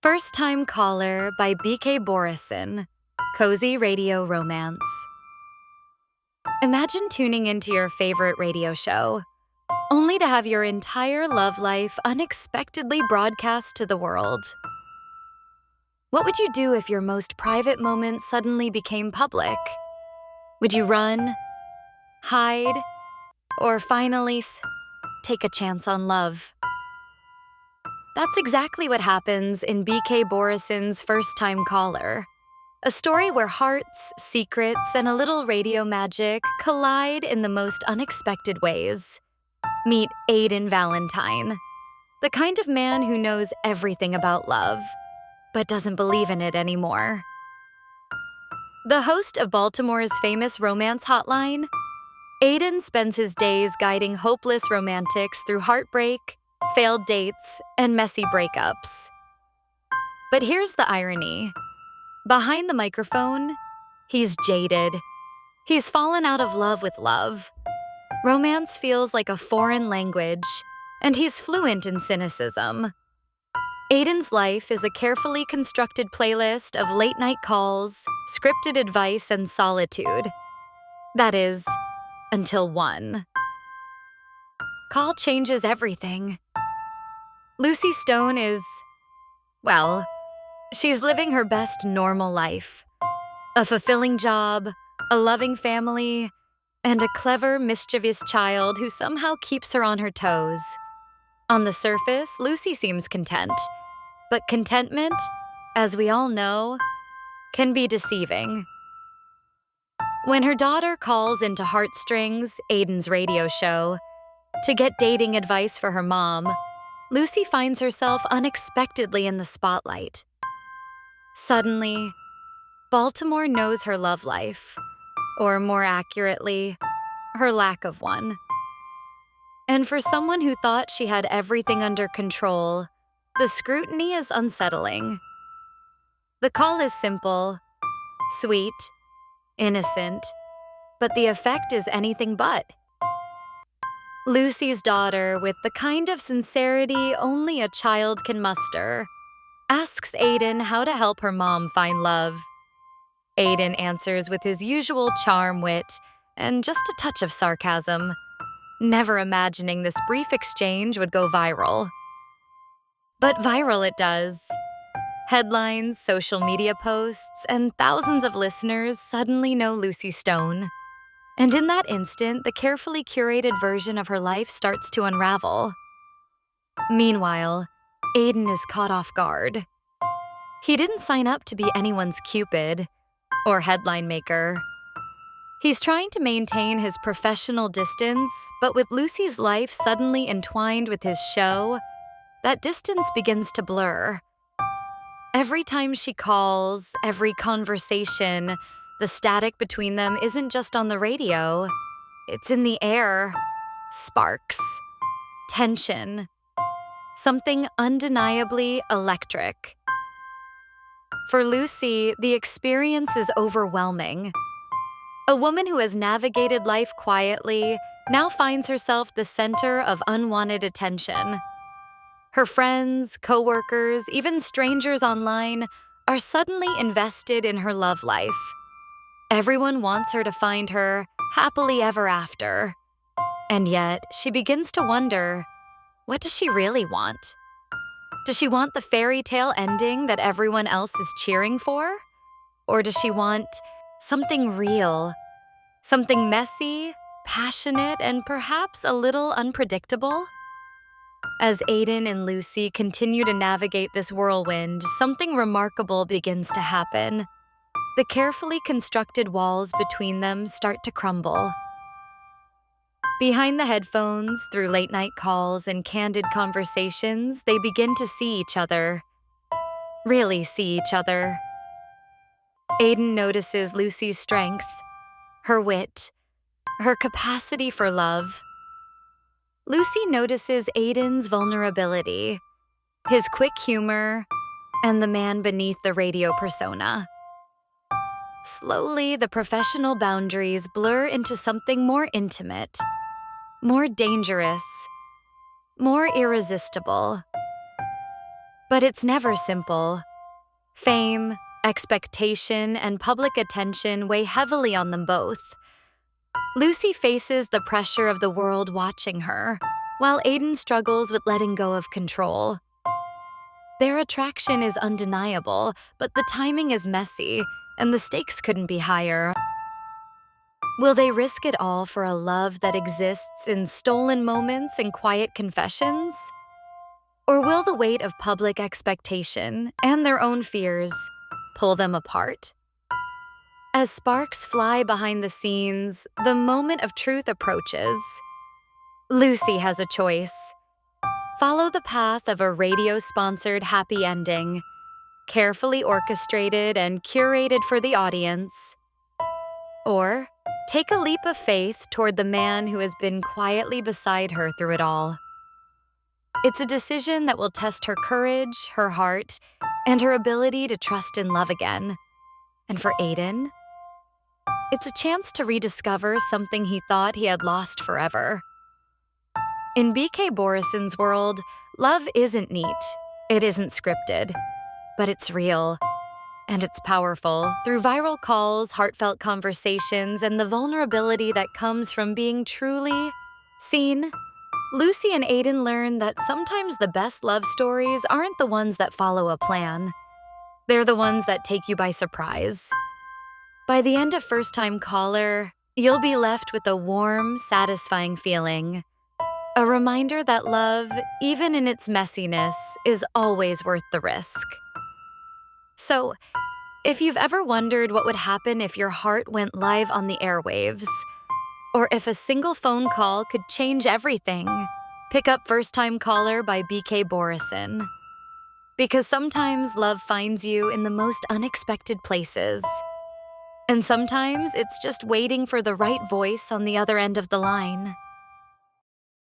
First Time Caller by B.K. Borison, Cozy Radio Romance. Imagine tuning into your favorite radio show, only to have your entire love life unexpectedly broadcast to the world. What would you do if your most private moments suddenly became public? Would you run, hide, or finally take a chance on love? That's exactly what happens in B.K. Borison's First Time Caller, a story where hearts, secrets, and a little radio magic collide in the most unexpected ways. Meet Aiden Valentine, the kind of man who knows everything about love, but doesn't believe in it anymore. The host of Baltimore's famous romance hotline, Aiden spends his days guiding hopeless romantics through heartbreak, failed dates, and messy breakups. But here's the irony. Behind the microphone, he's jaded. He's fallen out of love with love. Romance feels like a foreign language, and he's fluent in cynicism. Aiden's life is a carefully constructed playlist of late-night calls, scripted advice, and solitude. That is, until one call changes everything. Lucie Stone is, well, she's living her best normal life. A fulfilling job, a loving family, and a clever, mischievous child who somehow keeps her on her toes. On the surface, Lucie seems content. But contentment, as we all know, can be deceiving. When her daughter calls into Heartstrings, Aiden's radio show, to get dating advice for her mom, Lucie finds herself unexpectedly in the spotlight. Suddenly, Baltimore knows her love life, or more accurately, her lack of one. And for someone who thought she had everything under control, the scrutiny is unsettling. The call is simple, sweet, innocent, but the effect is anything but. Lucie's daughter, with the kind of sincerity only a child can muster, asks Aiden how to help her mom find love. Aiden answers with his usual charm, wit, and just a touch of sarcasm, never imagining this brief exchange would go viral. But viral it does. Headlines, social media posts, and thousands of listeners suddenly know Lucie Stone. And in that instant, the carefully curated version of her life starts to unravel. Meanwhile, Aiden is caught off guard. He didn't sign up to be anyone's Cupid or headline maker. He's trying to maintain his professional distance, but with Lucie's life suddenly entwined with his show, that distance begins to blur. Every time she calls, every conversation, the static between them isn't just on the radio. It's in the air. Sparks. Tension. Something undeniably electric. For Lucie, the experience is overwhelming. A woman who has navigated life quietly now finds herself the center of unwanted attention. Her friends, coworkers, even strangers online are suddenly invested in her love life. Everyone wants her to find her happily ever after. And yet, she begins to wonder, what does she really want? Does she want the fairy tale ending that everyone else is cheering for? Or does she want something real? Something messy, passionate, and perhaps a little unpredictable? As Aiden and Lucie continue to navigate this whirlwind, something remarkable begins to happen. The carefully constructed walls between them start to crumble. Behind the headphones, through late-night calls and candid conversations, they begin to see each other. Really see each other. Aiden notices Lucie's strength, her wit, her capacity for love. Lucie notices Aiden's vulnerability, his quick humor, and the man beneath the radio persona. Slowly, the professional boundaries blur into something more intimate, more dangerous, more irresistible. But it's never simple. Fame, expectation, and public attention weigh heavily on them both. Lucie faces the pressure of the world watching her, while Aiden struggles with letting go of control. Their attraction is undeniable, but the timing is messy, and the stakes couldn't be higher. Will they risk it all for a love that exists in stolen moments and quiet confessions? Or will the weight of public expectation and their own fears pull them apart? As sparks fly behind the scenes, the moment of truth approaches. Lucie has a choice. Follow the path of a radio-sponsored happy ending, carefully orchestrated and curated for the audience. Or take a leap of faith toward the man who has been quietly beside her through it all. It's a decision that will test her courage, her heart, and her ability to trust in love again. And for Aiden, it's a chance to rediscover something he thought he had lost forever. In BK Borison's world, love isn't neat, it isn't scripted, but it's real. And it's powerful through viral calls, heartfelt conversations, and the vulnerability that comes from being truly seen. Lucie and Aiden learn that sometimes the best love stories aren't the ones that follow a plan. They're the ones that take you by surprise. By the end of First Time Caller, you'll be left with a warm, satisfying feeling. A reminder that love, even in its messiness, is always worth the risk. So, if you've ever wondered what would happen if your heart went live on the airwaves, or if a single phone call could change everything, pick up First Time Caller by BK Borison. Because sometimes love finds you in the most unexpected places. And sometimes it's just waiting for the right voice on the other end of the line.